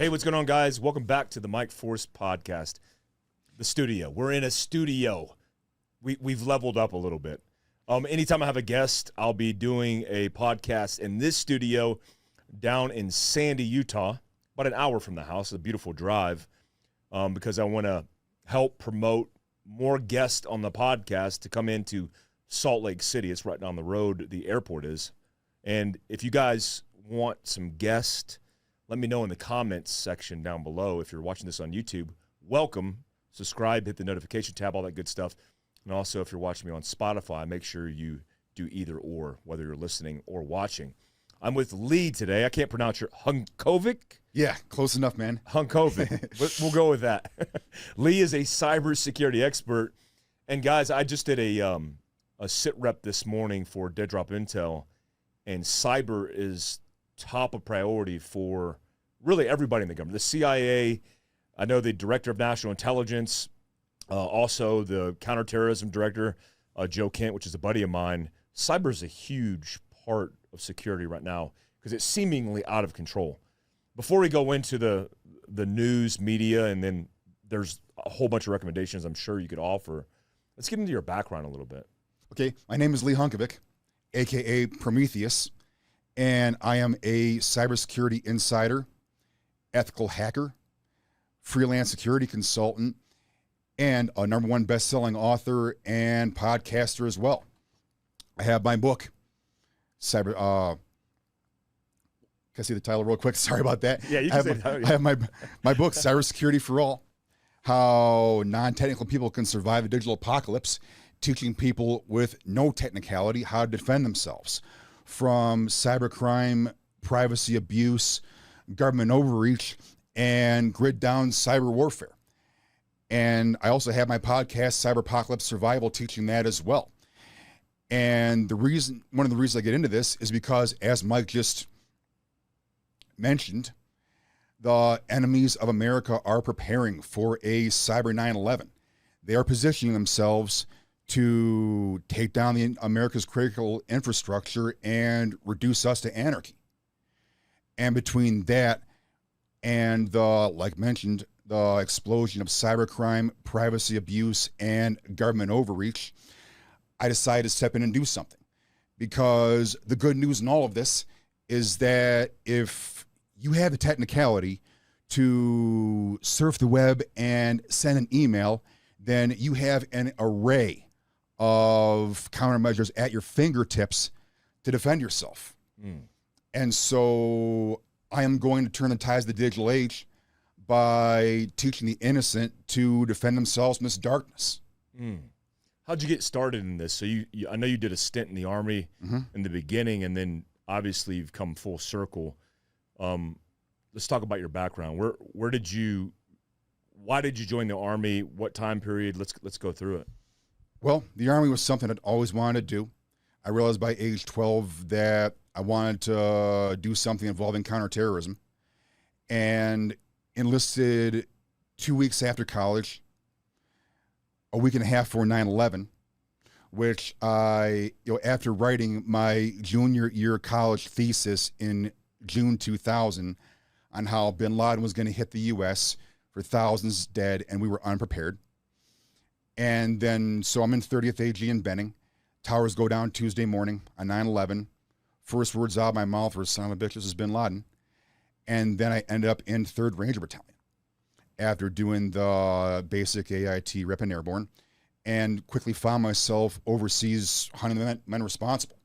Hey, what's going on, guys? Welcome back to the Mike Force podcast. The studio. We're in a studio. We've leveled up a little bit. Anytime I have a guest, I'll be doing a podcast in this studio down in Sandy, Utah, about an hour from the house. A beautiful drive, because I want to help promote more guests on the podcast to come into Salt Lake City. It's right down the road, the airport is. And if you guys want some guests, let me know in the comments section down below. If you're watching this on YouTube, welcome. Subscribe, hit the notification tab, all that good stuff. And also, if you're watching me on Spotify, make sure you do either or, whether you're listening or watching. I'm with Lee today. I can't pronounce your Hunkovic? Yeah, close enough, man. Hunkovic. We'll go with that. Lee is a cybersecurity expert. And guys, I just did a sit rep this morning for Dead Drop Intel, and cyber is top of priority for really everybody in the government. The CIA, I know the Director of National Intelligence, also the Counterterrorism Director, Joe Kent, which is a buddy of mine. Cyber is a huge part of security right now because it's seemingly out of control. Before we go into the news, media, and then there's a whole bunch of recommendations I'm sure you could offer, let's get into your background a little bit. Okay, my name is Lee Hunkovic, a.k.a. Prometheus, and I am a cybersecurity insider, ethical hacker, freelance security consultant, and a #1 best-selling author and podcaster as well. I have my book, can I see the title real quick? Sorry about that. Yeah, you can say the title. I have my book, Cybersecurity for All, How Non-Technical People Can Survive a Digital Apocalypse, teaching people with no technicality how to defend themselves from cybercrime, privacy abuse, government overreach, and grid down cyber warfare. And I also have my podcast, Cyberpocalypse Survival, teaching that as well. And one of the reasons I get into this is because, as Mike just mentioned, the enemies of America are preparing for a cyber 9/11. They are positioning themselves to take down America's critical infrastructure and reduce us to anarchy. And between that and like mentioned, the explosion of cybercrime, privacy abuse, and government overreach, I decided to step in and do something. Because the good news in all of this is that if you have the technicality to surf the web and send an email, then you have an array of countermeasures at your fingertips to defend yourself. And so I am going to turn the tides of the digital age by teaching the innocent to defend themselves from this darkness. How'd you get started in this? So I know you did a stint in the Army in the beginning, and then obviously you've come full circle. Let's talk about your background. Why did you join the Army? What time period? Let's go through it. Well, the Army was something I'd always wanted to do. I realized by age 12 that I wanted to do something involving counterterrorism, and enlisted 2 weeks after college, a week and a half for 9/11, which after writing my junior year college thesis in June 2000 on how bin Laden was going to hit the U.S. for thousands dead, and we were unprepared. And then, so I'm in 30th AG in Benning. Towers go down Tuesday morning on 9/11. First words out of my mouth were, son of a bitch, this is bin Laden. And then I ended up in 3rd Ranger Battalion after doing the basic AIT Rep and Airborne, and quickly found myself overseas hunting the men responsible.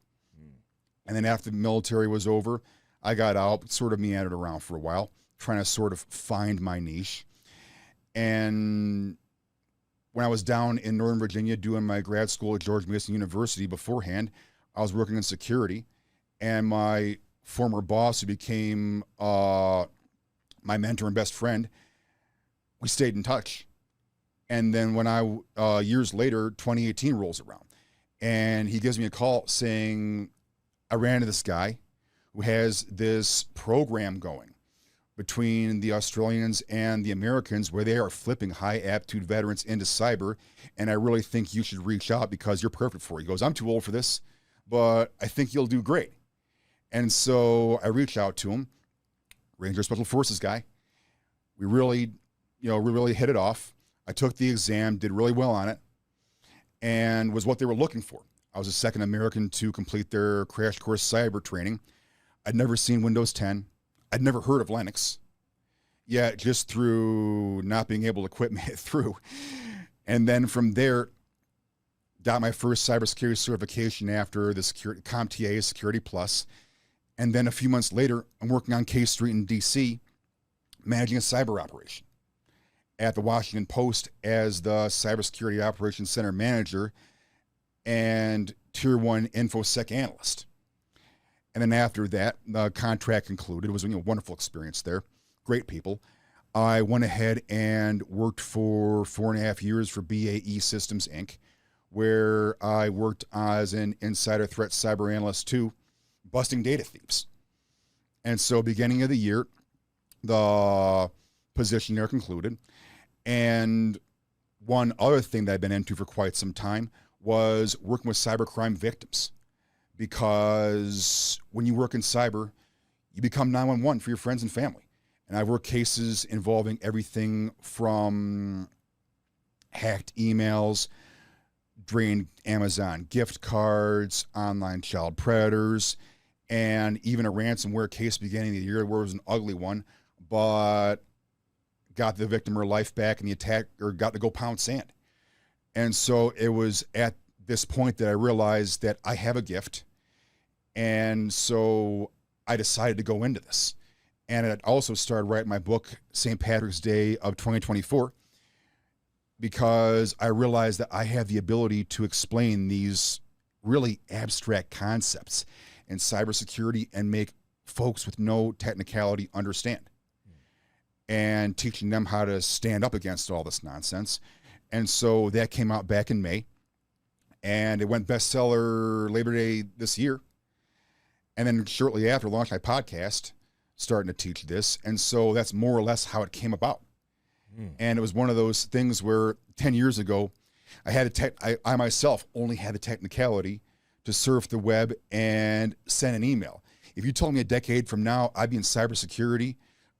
And then after the military was over, I got out, sort of meandered around for a while, trying to sort of find my niche. And when I was down in Northern Virginia doing my grad school at George Mason University beforehand, I was working in security, and my former boss, who became my mentor and best friend, we stayed in touch. And then when years later, 2018 rolls around, and he gives me a call saying, I ran into this guy who has this program going between the Australians and the Americans where they are flipping high aptitude veterans into cyber, and I really think you should reach out because you're perfect for it. He goes, I'm too old for this, but I think you'll do great. And so I reached out to him, Ranger Special Forces guy, We really, we really hit it off. I took the exam, did really well on it, and was what they were looking for. I was the second American to complete their crash course cyber training. I'd never seen Windows 10. I'd never heard of Linux. Yet just through not being able to quit made it through. And then from there, got my first cybersecurity certification after the CompTIA Security Plus. And then a few months later, I'm working on K Street in DC, managing a cyber operation at the Washington Post as the Cybersecurity Operations Center Manager and Tier 1 InfoSec Analyst. And then after that, the contract concluded. It was a wonderful experience there. Great people. I went ahead and worked for 4.5 years for BAE Systems, Inc., where I worked as an insider threat cyber analyst too, busting data thieves. And so beginning of the year, the position there concluded. And one other thing that I've been into for quite some time was working with cybercrime victims. Because when you work in cyber, you become 911 for your friends and family. And I've worked cases involving everything from hacked emails, drained Amazon gift cards, online child predators, and even a ransomware case beginning of the year where it was an ugly one, but got the victim her life back and the attacker got to go pound sand. And so it was at this point that I realized that I have a gift. And so I decided to go into this. And it also started writing my book, St. Patrick's Day of 2024, because I realized that I have the ability to explain these really abstract concepts in cybersecurity and make folks with no technicality understand, and teaching them how to stand up against all this nonsense. And so that came out back in May, and it went bestseller Labor Day this year. And then shortly after, launched my podcast, starting to teach this. And so that's more or less how it came about. And it was one of those things where 10 years ago, I myself only had the technicality to surf the web and send an email. If you told me a decade from now I'd be in cybersecurity,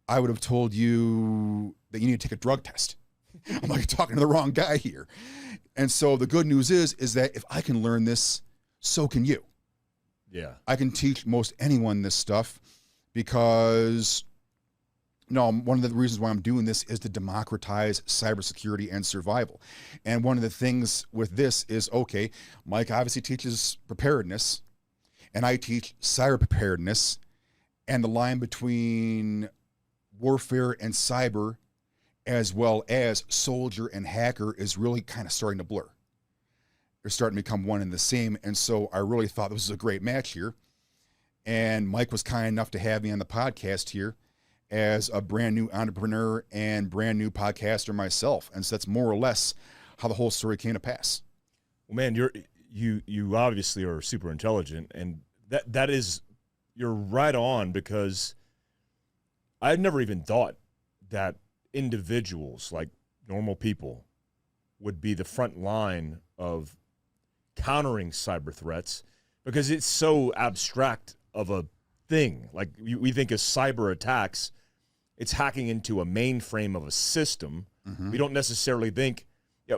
I would have told you that you need to take a drug test. I'm like talking to the wrong guy here. And so the good news is that if I can learn this, so can you. Yeah. I can teach most anyone this stuff because one of the reasons why I'm doing this is to democratize cybersecurity and survival. And one of the things with this is, okay, Mike obviously teaches preparedness, and I teach cyber preparedness, and the line between warfare and cyber, as well as soldier and hacker, is really kind of starting to blur. They're starting to become one and the same. And so I really thought this was a great match here. And Mike was kind enough to have me on the podcast here as a brand new entrepreneur and brand new podcaster myself. And so that's more or less how the whole story came to pass. Well, man, you obviously are super intelligent, and you're right on, because I've never even thought that individuals, like normal people, would be the front line of countering cyber threats, because it's so abstract of a thing. Like we think of cyber attacks, it's hacking into a mainframe of a system. Mm-hmm. We don't necessarily think,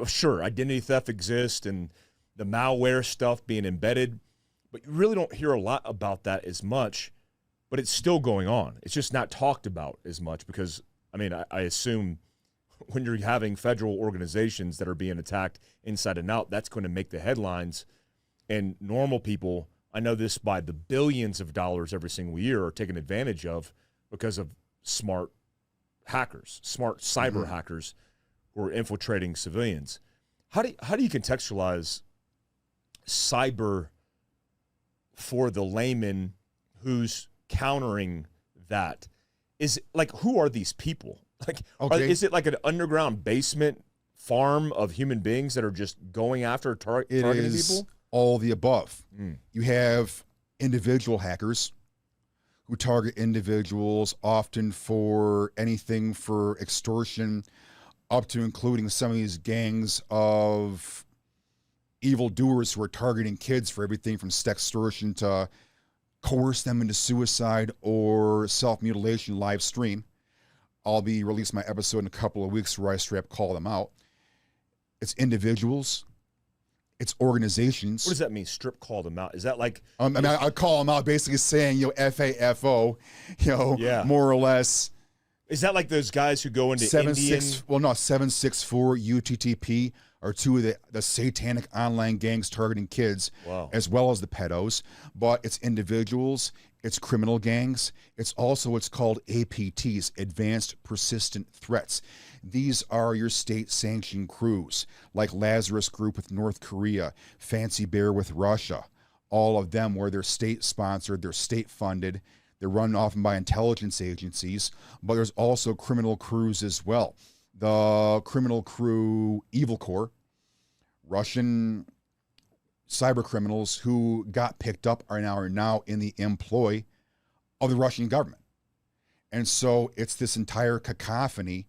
sure, identity theft exists and the malware stuff being embedded, but you really don't hear a lot about that as much. But it's still going on. It's just not talked about as much because, I assume when you're having federal organizations that are being attacked inside and out, that's going to make the headlines. And normal people, I know this by the billions of dollars every single year, are taken advantage of because of smart hackers, smart cyber hackers who are infiltrating civilians. How do you contextualize cyber for the layman who's countering that? Is like, who are these people? Like, is it like an underground basement farm of human beings that are just going after targeting people? All the above. You have individual hackers who target individuals, often for anything for extortion, up to including some of these gangs of evildoers who are targeting kids for everything from sextortion to coerce them into suicide or self-mutilation live stream. I'll be releasing my episode in a couple of weeks where I straight up call them out. It's individuals. It's organizations. What does that mean? Strip call them out. Is that like? I call them out basically saying, FAFO, Yeah. more or less. Is that like those guys who go into 764 UTTP are two of the satanic online gangs targeting kids, Wow. as well as the pedos. But it's individuals, it's criminal gangs. It's also what's called APTs, Advanced Persistent Threats. These are your state-sanctioned crews, like Lazarus Group with North Korea, Fancy Bear with Russia. All of them where they're state-sponsored, they're state-funded, they're run often by intelligence agencies, but there's also criminal crews as well. The criminal crew Evil Corps, Russian cyber criminals who got picked up are now in the employ of the Russian government. And so it's this entire cacophony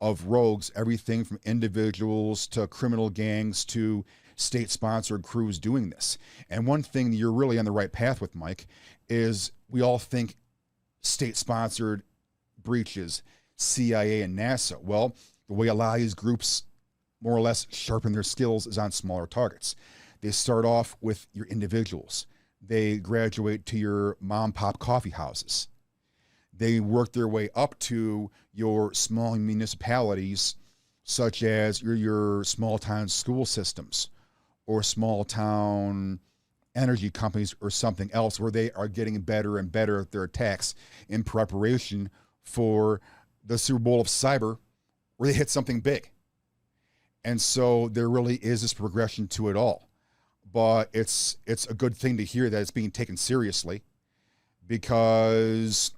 of rogues, everything from individuals to criminal gangs to state-sponsored crews doing this. And one thing that you're really on the right path with, Mike, is we all think state-sponsored breaches, CIA and NASA. Well, the way a lot of these groups more or less sharpen their skills is on smaller targets. They start off with your individuals. They graduate to your mom-pop coffee houses. They work their way up to your small municipalities, such as your small town school systems or small town energy companies or something else, where they are getting better and better at their attacks in preparation for the Super Bowl of cyber, where they hit something big. And so there really is this progression to it all. But it's a good thing to hear that it's being taken seriously, because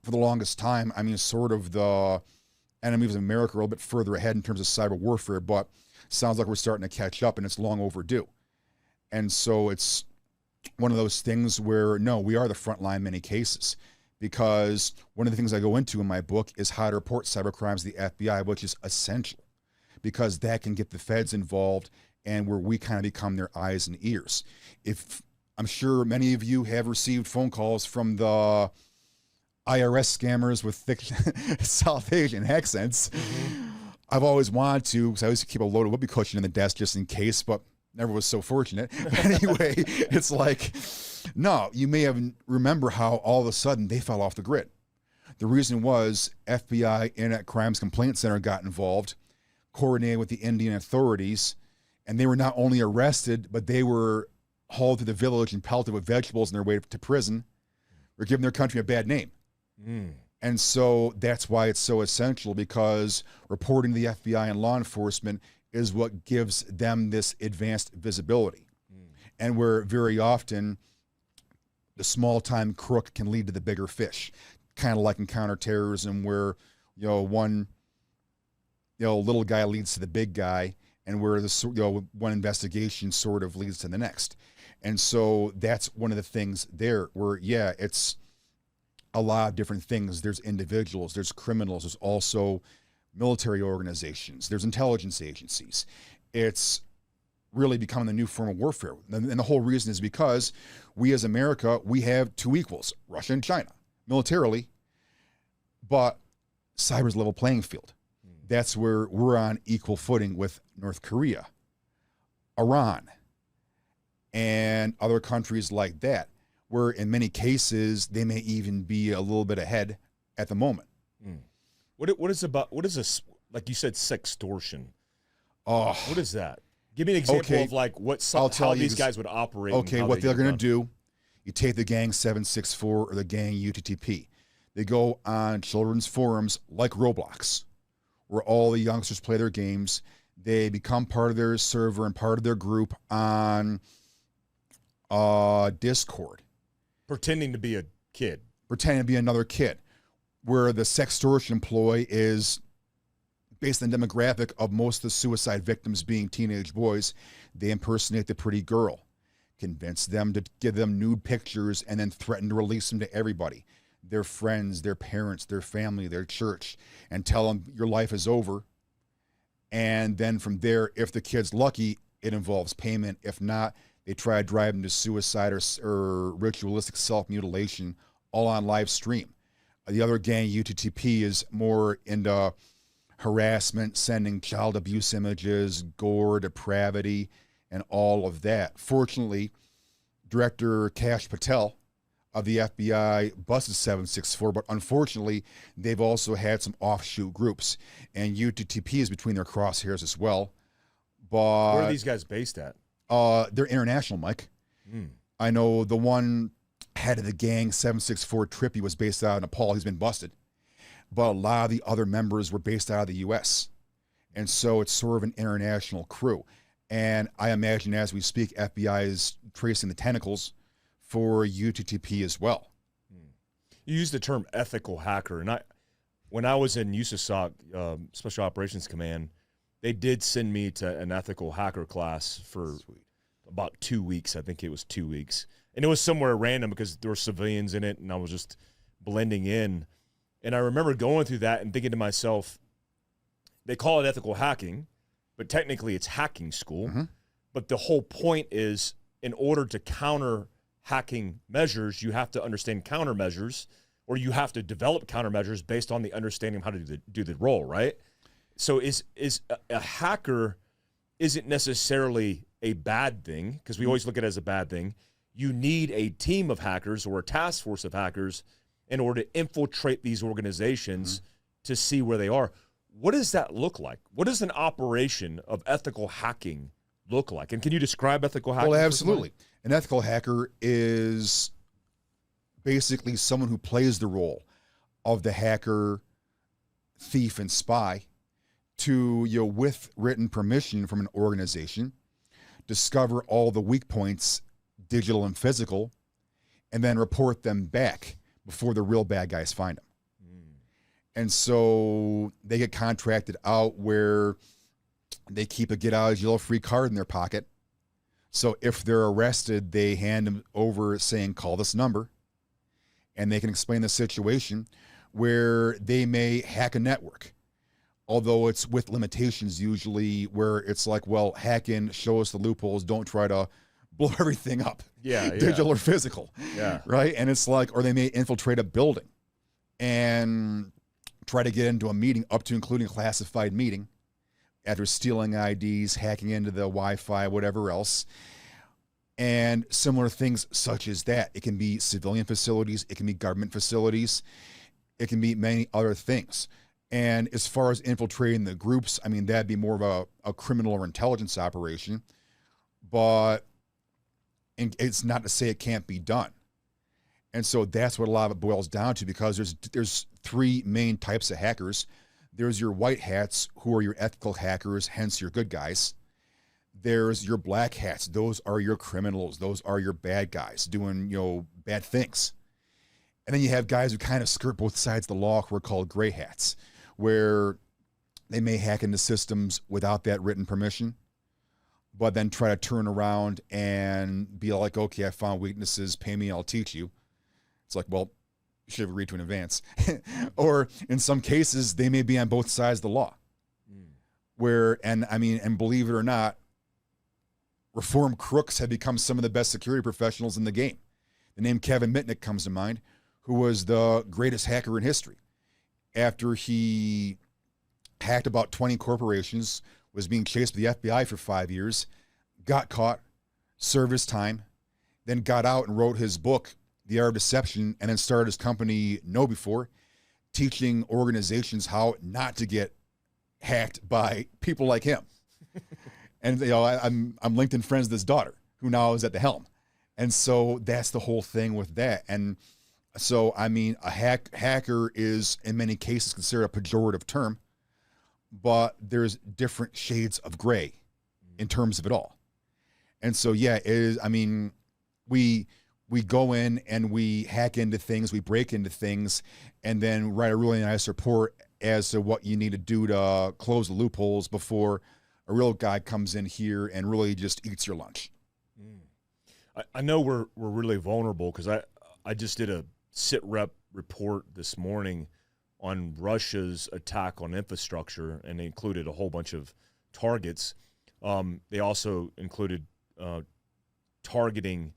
for the longest time, sort of the enemies of America are a little bit further ahead in terms of cyber warfare, but sounds like we're starting to catch up, and it's long overdue. And so it's one of those things where, no, we are the front line in many cases, because one of the things I go into in my book is how to report cybercrimes to the FBI, which is essential, because that can get the feds involved, and where we kind of become their eyes and ears. If I'm sure many of you have received phone calls from the IRS scammers with thick South Asian accents. Mm-hmm. I've always wanted to, because I always keep a loaded whoopee cushion in the desk just in case, but never was so fortunate. But anyway, it's like, no, you may have remember how all of a sudden they fell off the grid. The reason was FBI Internet Crimes Complaint Center got involved, coordinated with the Indian authorities, and they were not only arrested, but they were hauled to the village and pelted with vegetables on their way to prison. We're giving their country a bad name. And so that's why it's so essential, because reporting to the FBI and law enforcement is what gives them this advanced visibility. And where very often the small-time crook can lead to the bigger fish, kind of like in counterterrorism, where one little guy leads to the big guy, and where the one investigation sort of leads to the next. And so that's one of the things there where, yeah, it's a lot of different things. There's individuals, there's criminals, there's also military organizations, there's intelligence agencies. It's really becoming the new form of warfare. And the whole reason is because we as America, we have two equals, Russia and China, militarily, but cyber's a level playing field. That's where we're on equal footing with North Korea, Iran, and other countries like that, where in many cases they may even be a little bit ahead at the moment. What is this, like you said, sextortion? Oh, what is that? Give me an example of like how these guys would operate. Okay, what they're going to do, you take the gang 764 or the gang UTTP. They go on children's forums like Roblox, where all the youngsters play their games. They become part of their server and part of their group on Discord. Pretending to be a kid. Pretending to be another kid. Where the sextortion ploy is based on the demographic of most of the suicide victims being teenage boys. They impersonate the pretty girl, convince them to give them nude pictures, and then threaten to release them to everybody, their friends, their parents, their family, their church, and tell them your life is over. And then from there, if the kid's lucky, it involves payment. If not, they try to drive them to suicide or ritualistic self-mutilation, all on live stream. The other gang, UTTP, is more into harassment, sending child abuse images, gore, depravity, and all of that. Fortunately, Director Kash Patel of the FBI busted 764, but unfortunately, they've also had some offshoot groups, and UTTP is between their crosshairs as well. But where are these guys based at? They're international, Mike. I know the one head of the gang, 764 Trippy, was based out of Nepal. He's been busted. But a lot of the other members were based out of the U.S. And so it's sort of an international crew. And I imagine as we speak, FBI is tracing the tentacles for UTTP as well. You use the term ethical hacker. And when I was in USASOC, Special Operations Command, they did send me to an ethical hacker class for about 2 weeks. I think it was 2 weeks. And it was somewhere random because there were civilians in it, and I was just blending in. And I remember going through that and thinking to myself, they call it ethical hacking, but technically it's hacking school. But the whole point is, in order to counter hacking measures, you have to understand countermeasures, or you have to develop countermeasures based on the understanding of how to do the role, right? So is a hacker isn't necessarily a bad thing, because we always look at it as a bad thing. You need a team of hackers or a task force of hackers in order to infiltrate these organizations to see where they are. What does that look like? What does an operation of ethical hacking look like? And can you describe ethical hacking? Well, absolutely. An ethical hacker is basically someone who plays the role of the hacker, thief, and spy to, with written permission from an organization, discover all the weak points, digital and physical, and then report them back before the real bad guys find them. And so they get contracted out where they keep a get out of jail free card in their pocket. So if they're arrested, they hand them over saying, call this number, and they can explain the situation where they may hack a network. Although it's with limitations usually, where it's like, well, hack in, show us the loopholes, don't try to blow everything up. Digital or physical. Right? And it's like, or they may infiltrate a building and try to get into a meeting, up to including a classified meeting, after stealing IDs, hacking into the Wi-Fi, whatever else. And similar things such as that. It can be civilian facilities, it can be government facilities, it can be many other things. And as far as infiltrating the groups, I mean, that'd be more of a criminal or intelligence operation. But it's not to say it can't be done. And so that's what a lot of it boils down to, because there's three main types of hackers. There's your white hats, who are your ethical hackers, hence your good guys. There's your black hats. Those are your criminals. Those are your bad guys doing, bad things. And then you have guys who kind of skirt both sides of the law, who are called gray hats, where they may hack into systems without that written permission, but then try to turn around and be like, okay, I found weaknesses, pay me, I'll teach you. It's like, well, you should have agreed to in advance. Or in some cases, they may be on both sides of the law. And believe it or not, reformed crooks have become some of the best security professionals in the game. The name Kevin Mitnick comes to mind, who was the greatest hacker in history. After he hacked about 20 corporations, was being chased by the FBI for 5 years, got caught, served his time, then got out and wrote his book, The Art of Deception, and then started his company KnowBe4, teaching organizations how not to get hacked by people like him. And I'm LinkedIn friends with his daughter, who now is at the helm. And so that's the whole thing with that. And so, I mean, a hacker is in many cases considered a pejorative term, but there's different shades of gray in terms of it all. And so, yeah, it is. I mean, we go in and we hack into things, we break into things, and then write a really nice report as to what you need to do to close the loopholes before a real guy comes in here and really just eats your lunch. I know we're really vulnerable, because I just did a SITREP report this morning on Russia's attack on infrastructure, and they included a whole bunch of targets. They also included targeting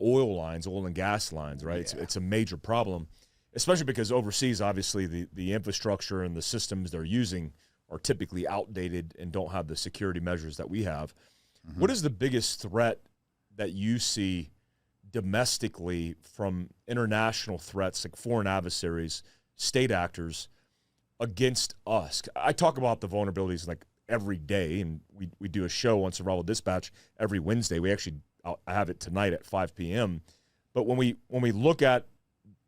oil and gas lines, right? Yeah. It's a major problem. especially because overseas, obviously, the infrastructure and the systems they're using are typically outdated and don't have the security measures that we have. Mm-hmm. What is the biggest threat that you see domestically from international threats, like foreign adversaries, state actors, against us? I talk about the vulnerabilities like every day, and we do a show on Survival Dispatch every Wednesday. I have it tonight at 5 p.m. But when we look at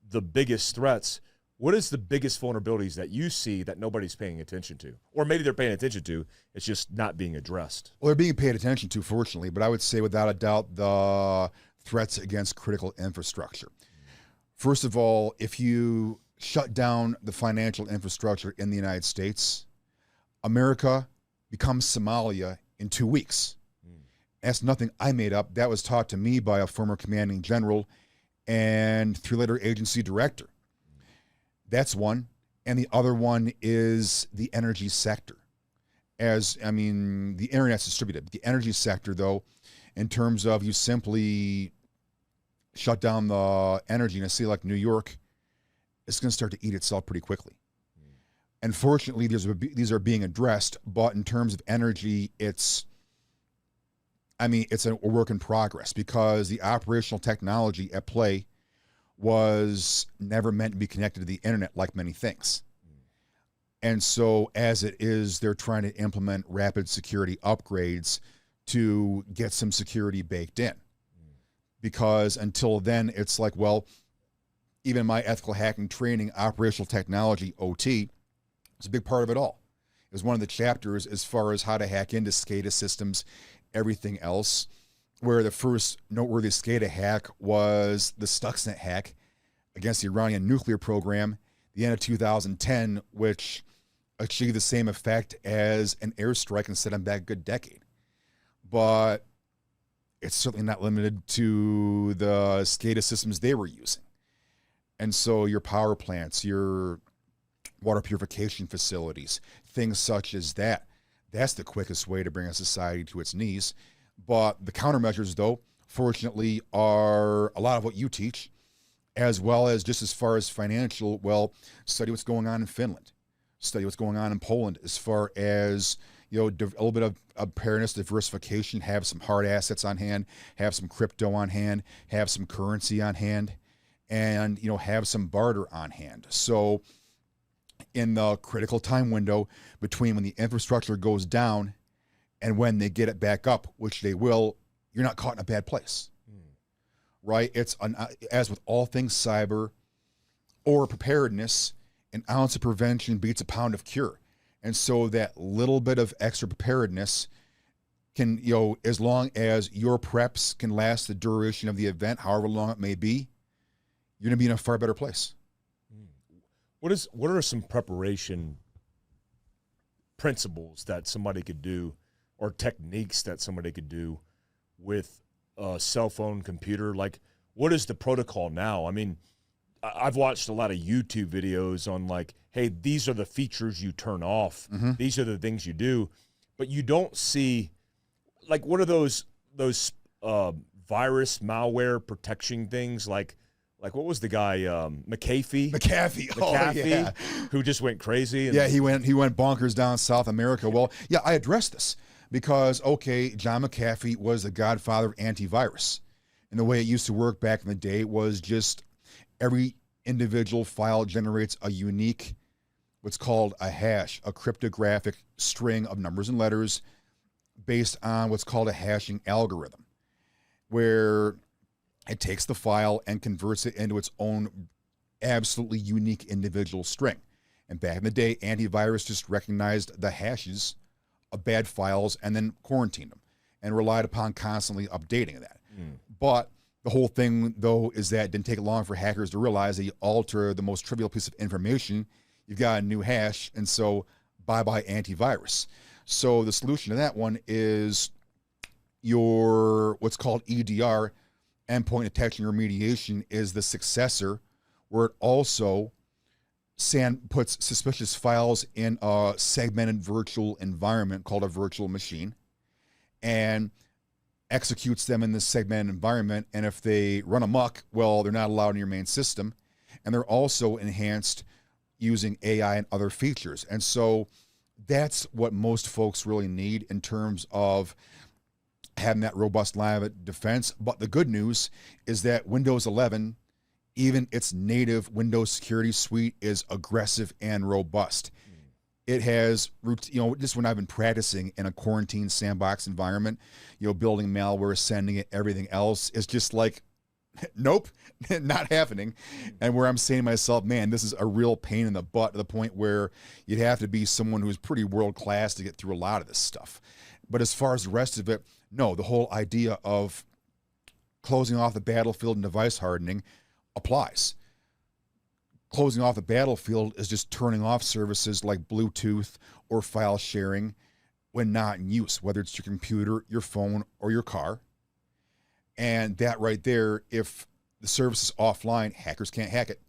the biggest threats, what is the biggest vulnerabilities that you see that nobody's paying attention to? Or maybe they're paying attention to, it's just not being addressed. Well, they're being paid attention to, fortunately, but I would say without a doubt the threats against critical infrastructure. First of all, if you shut down the financial infrastructure in the United States, America becomes Somalia in 2 weeks. That's nothing I made up. That was taught to me by a former commanding general and 3-letter agency director. That's one. And the other one is the energy sector. The internet's distributed. The energy sector, though, in terms of you simply shut down the energy in a city like New York, it's going to start to eat itself pretty quickly. And fortunately, these are being addressed, but in terms of energy, it's a work in progress because the operational technology at play was never meant to be connected to the internet like many things. And so as it is, they're trying to implement rapid security upgrades to get some security baked in. Because until then, it's like, well, even my ethical hacking training, operational technology, OT, is a big part of it all. It was one of the chapters as far as how to hack into SCADA systems, everything else, where the first noteworthy SCADA hack was the Stuxnet hack against the Iranian nuclear program, the end of 2010, which achieved the same effect as an airstrike and set them back a good decade. But it's certainly not limited to the SCADA systems they were using. And so your power plants, your water purification facilities, things such as that, that's the quickest way to bring a society to its knees. But the countermeasures, though, fortunately, are a lot of what you teach, as well as just as far as financial, well, study what's going on in Finland, study what's going on in Poland as far as, a little bit of preparedness, diversification, have some hard assets on hand, have some crypto on hand, have some currency on hand, and, have some barter on hand. So in the critical time window between when the infrastructure goes down and when they get it back up, which they will, you're not caught in a bad place, right? It's as with all things cyber or preparedness, an ounce of prevention beats a pound of cure. And so that little bit of extra preparedness can, as long as your preps can last the duration of the event, however long it may be, you're going to be in a far better place. What are some preparation principles that somebody could do or techniques that somebody could do with a cell phone computer? Like, what is the protocol now? I mean, I've watched a lot of YouTube videos on like, hey, these are the features you turn off. Mm-hmm. These are the things you do. But you don't see, like, what are those virus malware protection things like what was the guy McAfee, oh, yeah. who just went crazy? Yeah, he went bonkers down South America. Well, yeah, I addressed this because John McAfee was the godfather of antivirus, and the way it used to work back in the day was just every individual file generates a unique, what's called a hash, a cryptographic string of numbers and letters based on what's called a hashing algorithm, where it takes the file and converts it into its own absolutely unique individual string. And back in the day, antivirus just recognized the hashes of bad files and then quarantined them and relied upon constantly updating that. But the whole thing, though, is that it didn't take long for hackers to realize that you alter the most trivial piece of information, you've got a new hash, and so bye-bye antivirus. So the solution to that one is your what's called EDR, endpoint detection remediation, is the successor, where it also puts suspicious files in a segmented virtual environment called a virtual machine and executes them in this segmented environment. And if they run amok, well, they're not allowed in your main system. and they're also enhanced using AI and other features. And so that's what most folks really need in terms of having that robust line of defense. But the good news is that Windows 11, even its native Windows security suite, is aggressive and robust. It has, just when I've been practicing in a quarantine sandbox environment, building malware, sending it, everything else, it's just like, nope, not happening. And where I'm saying to myself, man, this is a real pain in the butt, to the point where you'd have to be someone who's pretty world-class to get through a lot of this stuff. But as far as the rest of it, no, the whole idea of closing off the battlefield and device hardening applies. Closing off the battlefield is just turning off services like Bluetooth or file sharing when not in use, whether it's your computer, your phone, or your car. And that right there, if the service is offline, hackers can't hack it.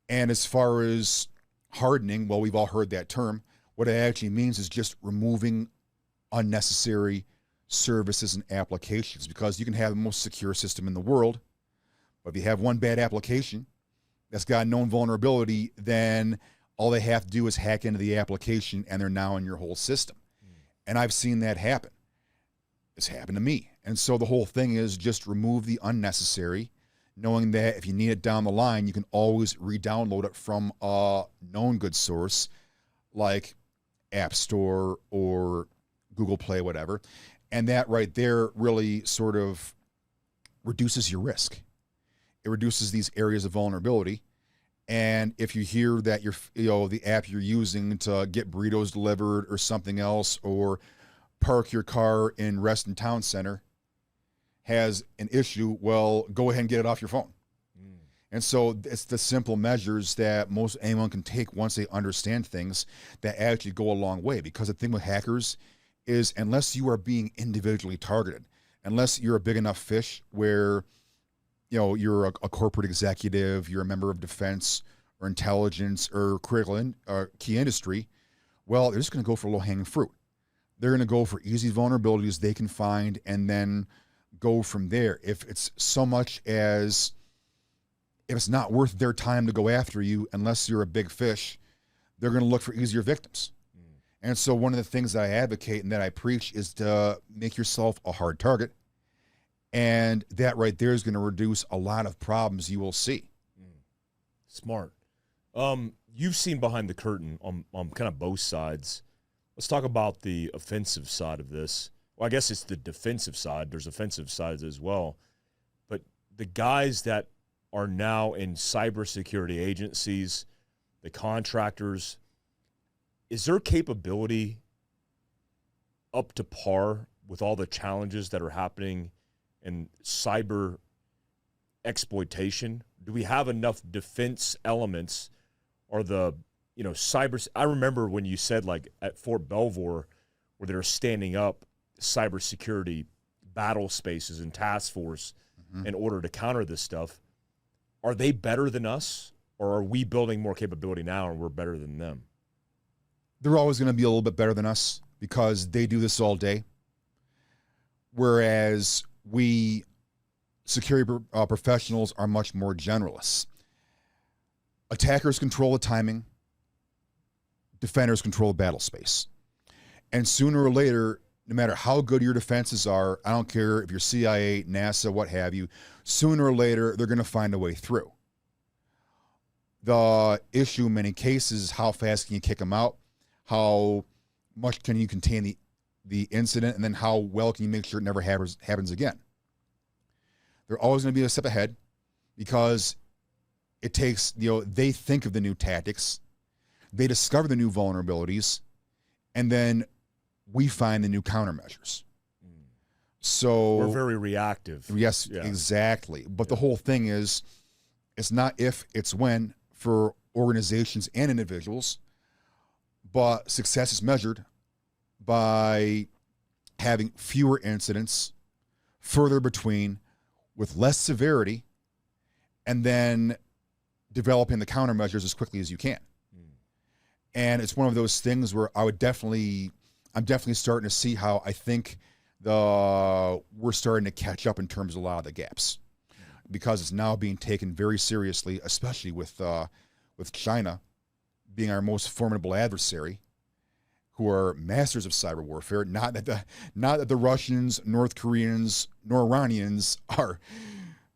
And as far as hardening, well, we've all heard that term. What it actually means is just removing unnecessary services and applications, because you can have the most secure system in the world, but if you have one bad application that's got a known vulnerability, then all they have to do is hack into the application and they're now in your whole system. And I've seen that happen. It's happened to me. And so the whole thing is just remove the unnecessary, knowing that if you need it down the line, you can always re-download it from a known good source like App Store or Google Play, whatever. And that right there really sort of reduces your risk. It reduces these areas of vulnerability. And if you hear that the app you're using to get burritos delivered or something else, or park your car in Reston Town Center, has an issue, well, go ahead and get it off your phone. And so it's the simple measures that anyone can take once they understand things that actually go a long way. Because the thing with hackers is, unless you are being individually targeted, unless you're a big enough fish where you're a corporate executive, you're a member of defense or intelligence or critical key industry, well, they're just going to go for low-hanging fruit. They're going to go for easy vulnerabilities they can find and then go from there. If it's so much as, if it's not worth their time to go after you, unless you're a big fish, they're going to look for easier victims. And so one of the things that I advocate and that I preach is to make yourself a hard target. And that right there is going to reduce a lot of problems you will see. Smart. You've seen behind the curtain on kind of both sides. Let's talk about the offensive side of this. Well, I guess it's the defensive side. There's offensive sides as well. But the guys that are now in cybersecurity agencies, the contractors, is their capability up to par with all the challenges that are happening in cyber exploitation? Do we have enough defense elements, or cyber? I remember when you said, like, at Fort Belvoir, where they're standing up cybersecurity battle spaces and task force in order to counter this stuff. Are they better than us, or are we building more capability now and we're better than them? They're always going to be a little bit better than us because they do this all day. Whereas we security professionals are much more generalists. Attackers control the timing. Defenders control the battle space. And sooner or later, no matter how good your defenses are, I don't care if you're CIA, NASA, what have you, sooner or later, they're going to find a way through. The issue in many cases is how fast can you kick them out? How much can you contain the incident? And then how well can you make sure it never happens again? They're always going to be a step ahead because it takes, they think of the new tactics, they discover the new vulnerabilities, and then we find the new countermeasures. So we're very reactive. Yes, yeah. Exactly. But the whole thing is, it's not if, it's when for organizations and individuals. But success is measured by having fewer incidents, further between, with less severity, and then developing the countermeasures as quickly as you can. And it's one of those things where I'm definitely starting to see how I think we're starting to catch up in terms of a lot of the gaps. because it's now being taken very seriously, especially with China being our most formidable adversary, who are masters of cyber warfare. Not that the Russians, North Koreans, nor Iranians are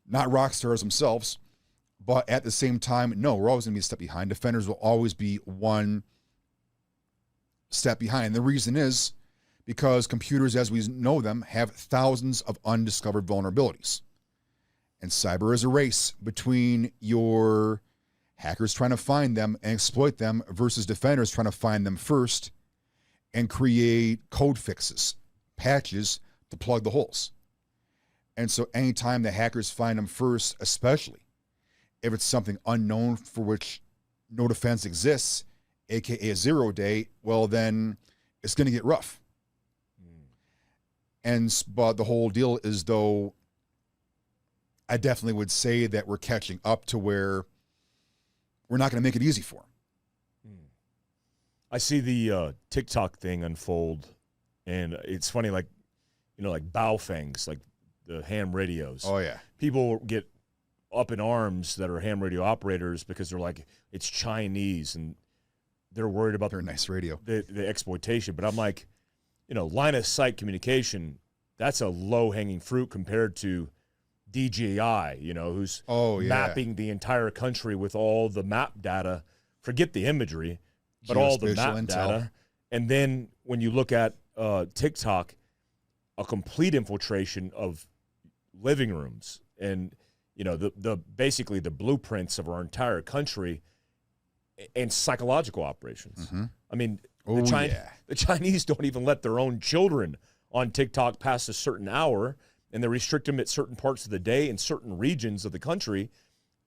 not rock stars themselves, but at the same time, no, we're always going to be a step behind. Defenders will always be one step behind. And the reason is because computers, as we know them, have thousands of undiscovered vulnerabilities. And cyber is a race between your hackers trying to find them and exploit them versus defenders trying to find them first and create code fixes, patches to plug the holes. And so anytime the hackers find them first, especially if it's something unknown for which no defense exists, aka a 0 day, well, then it's going to get rough. But the whole deal is, though, I definitely would say that we're catching up to where we're not going to make it easy for them. I see the TikTok thing unfold, and it's funny, like, you know, like Baofangs, like the ham radios. Oh, yeah. People get up in arms that are ham radio operators because they're like, it's Chinese, and they're worried about They're a nice radio. the exploitation. But I'm like, you know, line of sight communication, that's a low-hanging fruit compared to DJI, you know, who's mapping the entire country with all the map data. Forget the imagery, but all the map data. And then when you look at TikTok, a complete infiltration of living rooms and, you know, the basically the blueprints of our entire country and psychological operations. Mm-hmm. I mean, the Chinese don't even let their own children on TikTok past a certain hour, and they restrict them at certain parts of the day in certain regions of the country,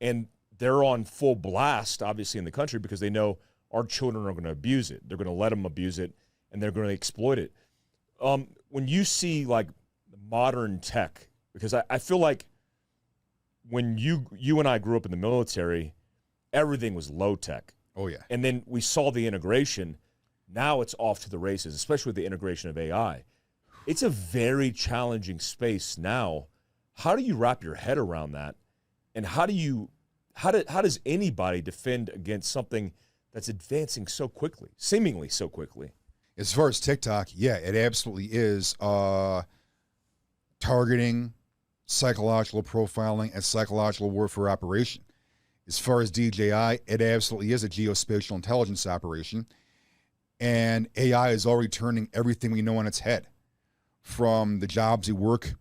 and they're on full blast, obviously, in the country because they know our children are going to abuse it. They're going to let them abuse it, and they're going to exploit it. When you see, like, modern tech, because I feel like when you and I grew up in the military, everything was low tech. Oh, yeah. And then we saw the integration. Now it's off to the races, especially with the integration of AI. It's a very challenging space now. How do you wrap your head around that? And how does anybody defend against something that's advancing so quickly, seemingly so quickly? As far as TikTok, yeah, it absolutely is targeting, psychological profiling, and psychological warfare operation. As far as DJI, it absolutely is a geospatial intelligence operation. And AI is already turning everything we know on its head, from the jobs we work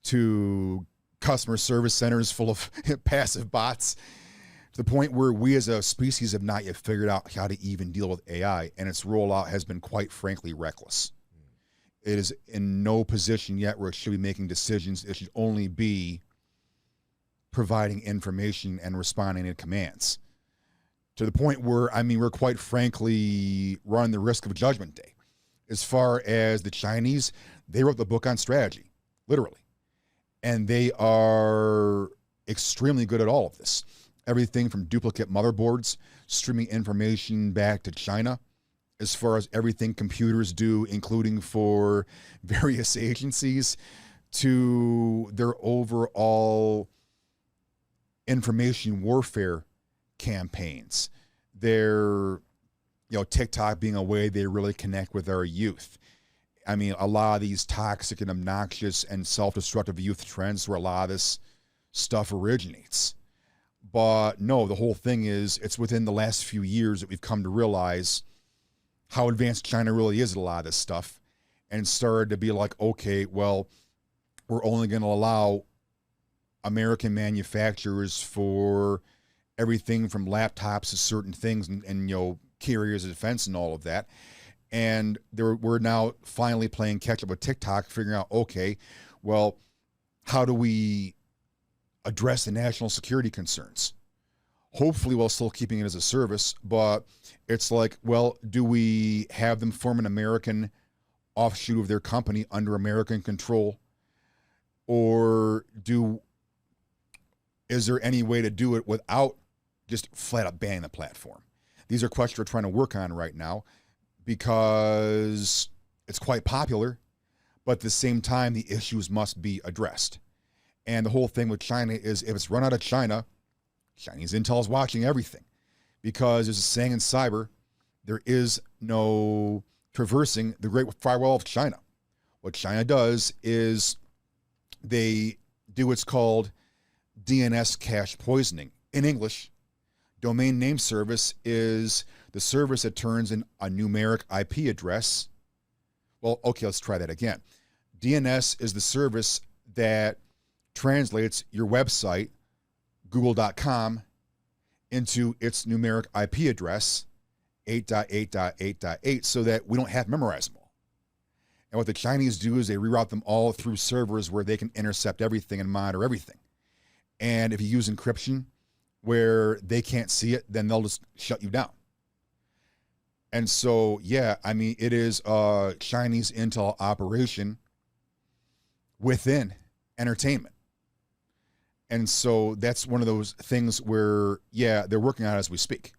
to customer service centers full of passive bots, to the point where we as a species have not yet figured out how to even deal with AI, and its rollout has been, quite frankly, reckless. It is in no position yet where it should be making decisions. It should only be providing information and responding to commands, to the point where, I mean, we're quite frankly running the risk of Judgment Day. As far as the Chinese, they wrote the book on strategy, literally. And they are extremely good at all of this. Everything from duplicate motherboards, streaming information back to China, as far as everything computers do, including for various agencies, to their overall information warfare campaigns. Their, TikTok being a way they really connect with our youth. I mean, a lot of these toxic and obnoxious and self-destructive youth trends where a lot of this stuff originates. But no, the whole thing is, it's within the last few years that we've come to realize how advanced China really is at a lot of this stuff, and started to be like, okay, well, we're only going to allow American manufacturers for everything from laptops to certain things and carriers of defense and all of that. And we're now finally playing catch up with TikTok, figuring out, okay, well, how do we address the national security concerns? Hopefully while still keeping it as a service, but it's like, well, do we have them form an American offshoot of their company under American control? Or is there any way to do it without just flat out banning the platform? These are questions we're trying to work on right now, because it's quite popular, but at the same time, the issues must be addressed. And the whole thing with China is if it's run out of China, Chinese intel is watching everything. Because there's a saying in cyber, there is no traversing the Great Firewall of China. What China does is they do what's called DNS cache poisoning. In English, domain name service is the service that turns in a numeric IP address. Well, okay, let's try that again. DNS is the service that translates your website, google.com, into its numeric IP address, 8.8.8.8, so that we don't have to memorize them all. And what the Chinese do is they reroute them all through servers where they can intercept everything and monitor everything. And if you use encryption where they can't see it, then they'll just shut you down. And so, yeah, I mean, it is a Chinese intel operation within entertainment. And so that's one of those things where, yeah, they're working on it as we speak.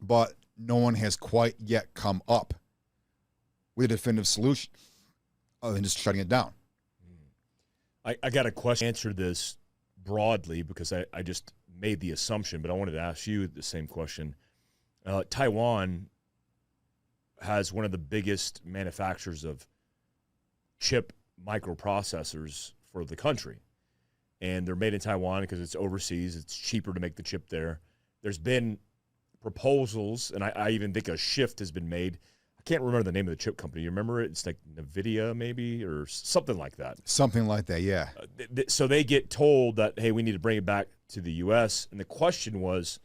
But no one has quite yet come up with a definitive solution other than just shutting it down. I got a question. Answer this broadly because I just made the assumption, but I wanted to ask you the same question. Taiwan has one of the biggest manufacturers of chip microprocessors for the country. And they're made in Taiwan because it's overseas. It's cheaper to make the chip there. There's been proposals, and I even think a shift has been made. I can't remember the name of the chip company. You remember it? It's like NVIDIA maybe or something like that. Something like that, yeah. So they get told that, hey, we need to bring it back to the U.S. And the question was,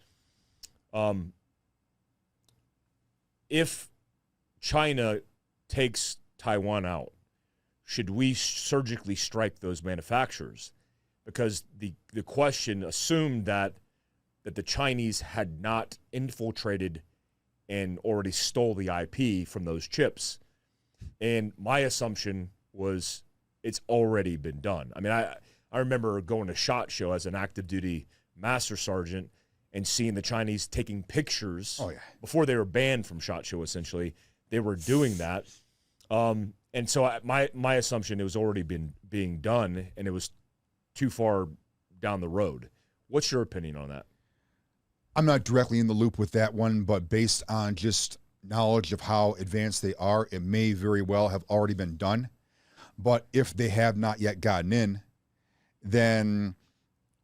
if China takes Taiwan out, should we surgically strike those manufacturers? Because the question assumed that the Chinese had not infiltrated and already stole the IP from those chips. And my assumption was it's already been done. I mean, I remember going to SHOT Show as an active duty master sergeant and seeing the Chinese taking pictures. Oh, yeah. Before they were banned from SHOT Show, essentially. They were doing that. And so my assumption, it was already being done, and it was too far down the road. What's your opinion on that? I'm not directly in the loop with that one, but based on just knowledge of how advanced they are, it may very well have already been done. But if they have not yet gotten in, then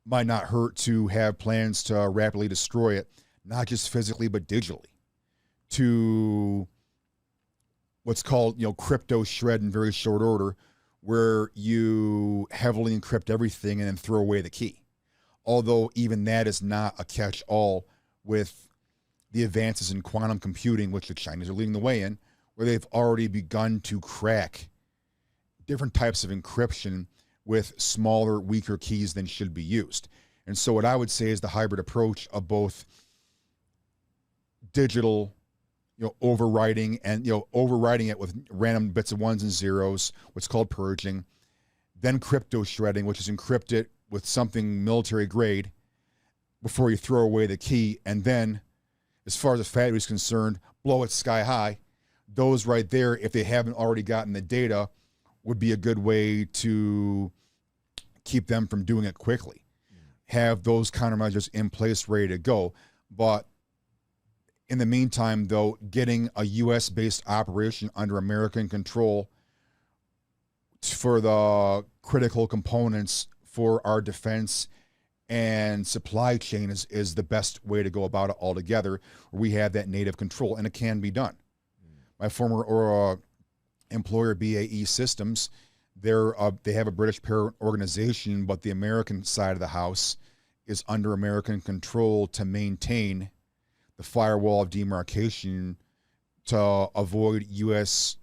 might not hurt to have plans to rapidly destroy it, not just physically, but digitally, to what's called, crypto shred in very short order, where you heavily encrypt everything and then throw away the key. Although even that is not a catch-all with the advances in quantum computing, which the Chinese are leading the way in, where they've already begun to crack different types of encryption with smaller, weaker keys than should be used. And so what I would say is the hybrid approach of both digital, overwriting and, overwriting it with random bits of ones and zeros, what's called purging, then crypto shredding, which is encrypted with something military grade before you throw away the key. And then, as far as the factory is concerned, blow it sky high. Those right there, if they haven't already gotten the data, would be a good way to keep them from doing it quickly. Have those countermeasures in place, ready to go. But in the meantime, though, getting a U.S.-based operation under American control for the critical components for our defense and supply chain is the best way to go about it altogether. We have that native control, and it can be done. My former employer, BAE Systems, they have a British parent organization, but the American side of the house is under American control to maintain the firewall of demarcation to avoid U.S.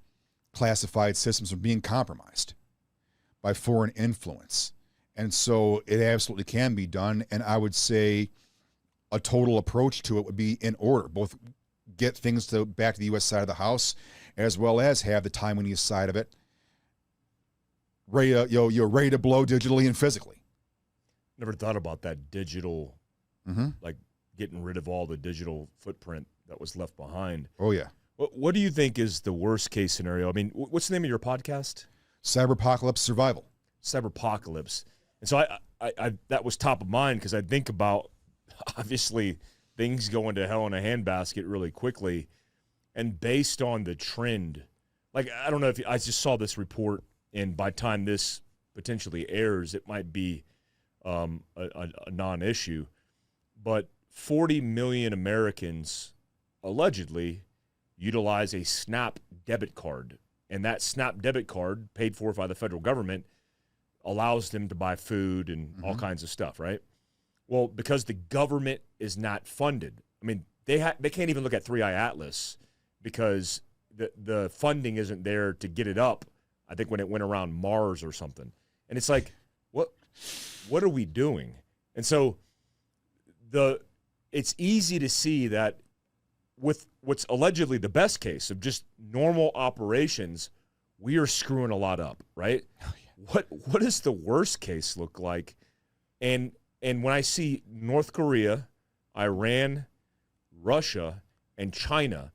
classified systems from being compromised by foreign influence. And so it absolutely can be done. And I would say a total approach to it would be in order, both get things back to the U.S. side of the house, as well as have the Taiwanese side of it ready to, you're ready to blow digitally and physically. Never thought about that digital, like getting rid of all the digital footprint that was left behind. Oh, yeah. What do you think is the worst case scenario? I mean, what's the name of your podcast? Cyberpocalypse Survival. Cyberpocalypse. And so I that was top of mind because I think about, obviously, things going to hell in a handbasket really quickly. And based on the trend, like, I don't know if I just saw this report, and by the time this potentially airs, it might be a non-issue. But 40 million Americans allegedly utilize a SNAP debit card. And that SNAP debit card, paid for by the federal government, allows them to buy food and all kinds of stuff, right? Well, because the government is not funded. I mean, they can't even look at 3i Atlas because the funding isn't there to get it up, I think, when it went around Mars or something. And it's like, what are we doing? And so it's easy to see that with what's allegedly the best case of just normal operations, we are screwing a lot up, right? Oh, yeah. What does the worst case look like? And when I see North Korea, Iran, Russia, and China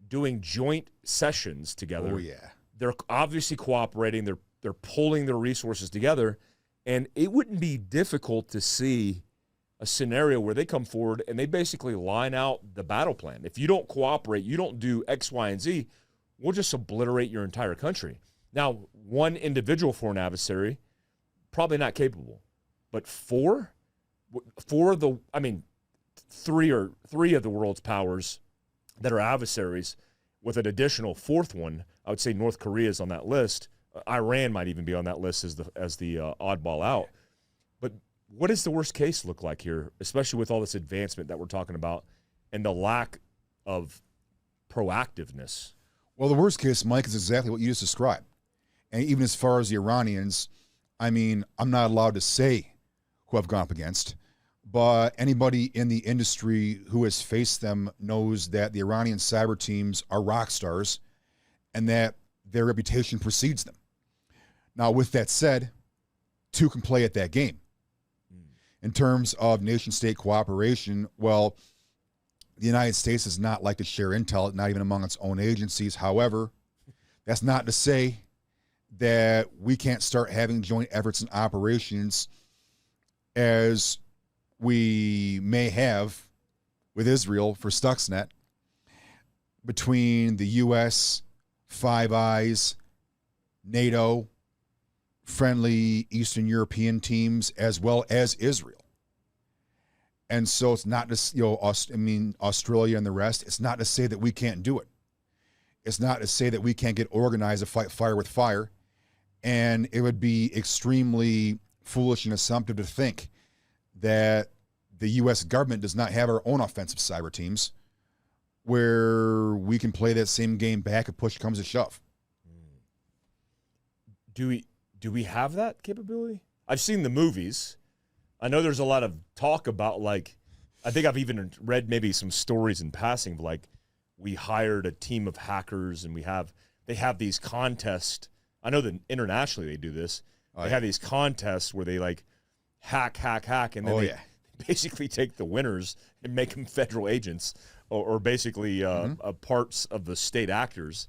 doing joint sessions together, oh yeah, they're obviously cooperating. They're pulling their resources together, and it wouldn't be difficult to see a scenario where they come forward and they basically line out the battle plan. If you don't cooperate, you don't do X, Y, and Z, we'll just obliterate your entire country. Now, one individual foreign adversary, probably not capable, but three of the world's powers that are adversaries, with an additional fourth one. I would say North Korea is on that list. Iran might even be on that list as the oddball out. But what does the worst case look like here, especially with all this advancement that we're talking about and the lack of proactiveness? Well, the worst case, Mike, is exactly what you just described. And even as far as the Iranians, I mean, I'm not allowed to say who I've gone up against, but anybody in the industry who has faced them knows that the Iranian cyber teams are rock stars and that their reputation precedes them. Now, with that said, two can play at that game. In terms of nation-state cooperation, well, the United States does not like to share intel, not even among its own agencies. However, that's not to say that we can't start having joint efforts and operations as we may have with Israel for Stuxnet between the U.S., Five Eyes, NATO, friendly Eastern European teams, as well as Israel. And so it's not just, Australia and the rest. It's not to say that we can't do it. It's not to say that we can't get organized to fight fire with fire. And it would be extremely foolish and assumptive to think that the U.S. government does not have our own offensive cyber teams where we can play that same game back if push comes to shove. Do we have that capability? I've seen the movies. I know there's a lot of talk about, like, I think I've even read maybe some stories in passing of, like, we hired a team of hackers and they have these contests. I know that internationally they do this. They have these contests where they, like, hack, and then they basically take the winners and make them federal agents or basically parts of the state actors.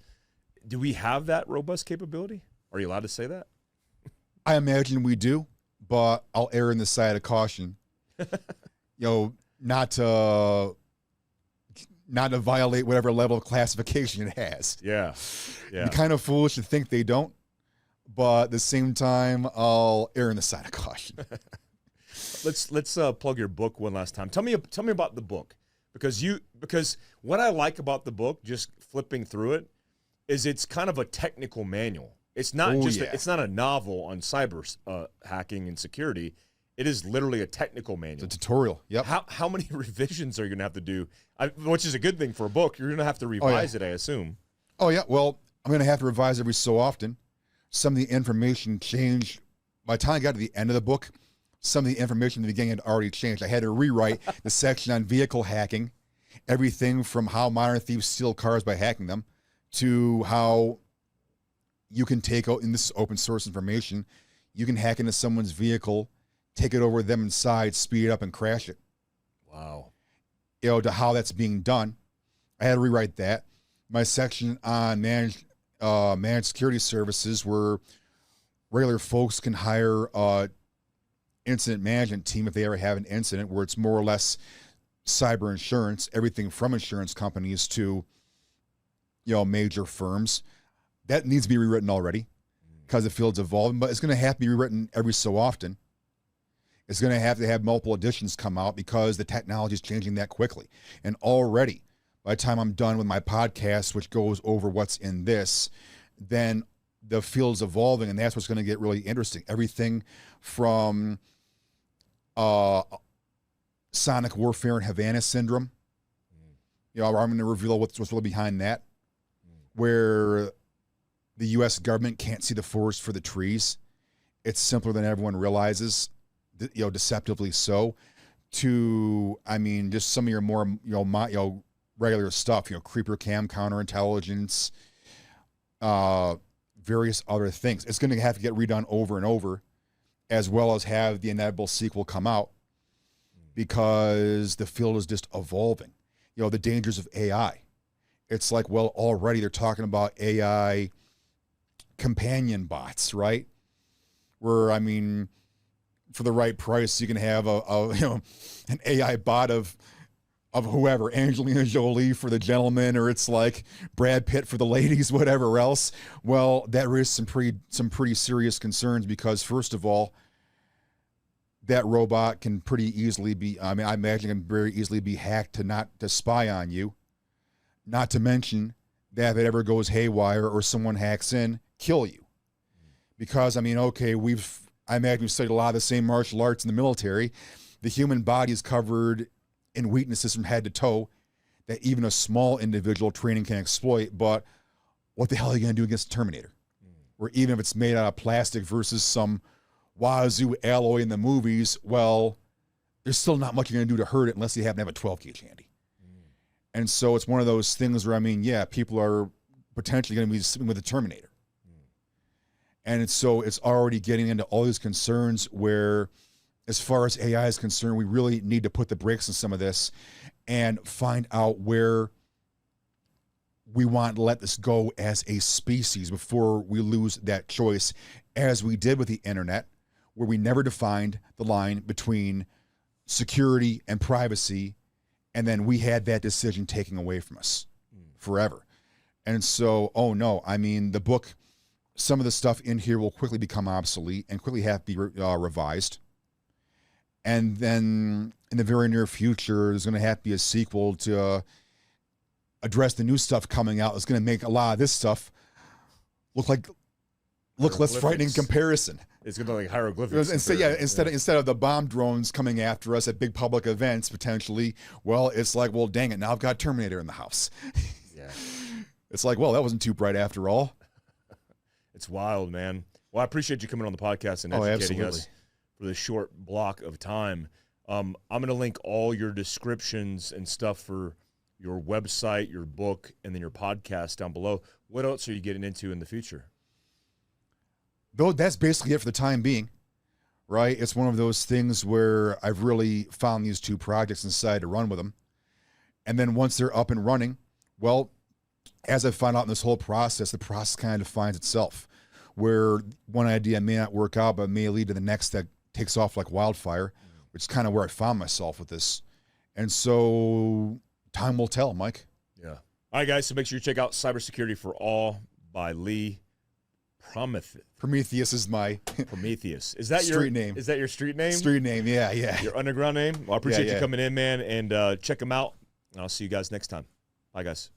Do we have that robust capability? Are you allowed to say that? I imagine we do, but I'll err on the side of caution. Not to violate whatever level of classification it has. Yeah. It'd be kind of foolish to think they don't, but at the same time, I'll err on the side of caution. Let's plug your book one last time. Tell me about the book, because what I like about the book, just flipping through it, is it's kind of a technical manual. It's not it's not a novel on cyber hacking and security. It is literally a technical manual. It's a tutorial. Yep. How many revisions are you going to have to do? Which is a good thing for a book. You're going to have to revise it, I assume. Oh, yeah. Well, I'm going to have to revise every so often. Some of the information changed. By the time I got to the end of the book, some of the information in the beginning had already changed. I had to rewrite the section on vehicle hacking, everything from how modern thieves steal cars by hacking them to how you can take out, and this is open source information, you can hack into someone's vehicle, take it over with them inside, speed it up, and crash it. Wow. To how that's being done. I had to rewrite that. My section on managed security services, where regular folks can hire incident management team if they ever have an incident, where it's more or less cyber insurance, everything from insurance companies to, major firms. That needs to be rewritten already because the field's evolving, but it's going to have to be rewritten every so often. It's going to have multiple editions come out because the technology is changing that quickly. And already, by the time I'm done with my podcast, which goes over what's in this, then the field's evolving, and that's what's going to get really interesting. Everything from sonic warfare and Havana syndrome. I'm going to reveal what's really behind that, where the U.S. government can't see the forest for the trees. It's simpler than everyone realizes, deceptively so. To, just some of your more, regular stuff, creeper cam, counterintelligence, various other things. It's going to have to get redone over and over, as well as have the inevitable sequel come out, because the field is just evolving. The dangers of AI. It's like, well, already they're talking about AI companion bots, right? Where, for the right price, you can have an AI bot of whoever, Angelina Jolie for the gentleman, or it's like Brad Pitt for the ladies, whatever else. Well, that raises some pretty serious concerns, because first of all, that robot can pretty easily be, I imagine can very easily be hacked to spy on you. Not to mention that if it ever goes haywire or someone hacks in, kill you. Because, okay, I imagine we've studied a lot of the same martial arts in the military. The human body is covered in weaknesses from head to toe that even a small individual training can exploit. But what the hell are you going to do against the Terminator? Or even if it's made out of plastic versus some wazoo alloy in the movies, well, there's still not much you're going to do to hurt it unless you happen to have a 12 gauge handy. And so it's one of those things where, people are potentially going to be sitting with the Terminator. And so it's already getting into all these concerns where, as far as AI is concerned, we really need to put the brakes on some of this and find out where we want to let this go as a species before we lose that choice, as we did with the internet, where we never defined the line between security and privacy, and then we had that decision taken away from us forever. And so, the book, some of the stuff in here will quickly become obsolete and quickly have to be revised. And then in the very near future, there's going to have to be a sequel to address the new stuff coming out. It's going to make a lot of this stuff look less frightening in comparison. It's going to be like hieroglyphics. Instead of the bomb drones coming after us at big public events potentially, well, it's like, well, dang it, now I've got Terminator in the house. Yeah. It's like, well, that wasn't too bright after all. It's wild, man. Well, I appreciate you coming on the podcast and educating us for this short block of time. I'm going to link all your descriptions and stuff for your website, your book, and then your podcast down below. What else are you getting into in the future? Though that's basically it for the time being, right? It's one of those things where I've really found these two projects and decided to run with them. And then once they're up and running, well, as I find out in this whole process, the process kind of defines itself, where one idea may not work out, but may lead to the next that takes off like wildfire, which is kind of where I found myself with this. And so time will tell, Mike. Yeah. All right, guys, so make sure you check out Cybersecurity for All by Lee. Prometheus is my Prometheus. Is that street name? Is that your street name? Street name, yeah. Your underground name? Well, I appreciate you coming in, man, and check them out. And I'll see you guys next time. Bye, guys.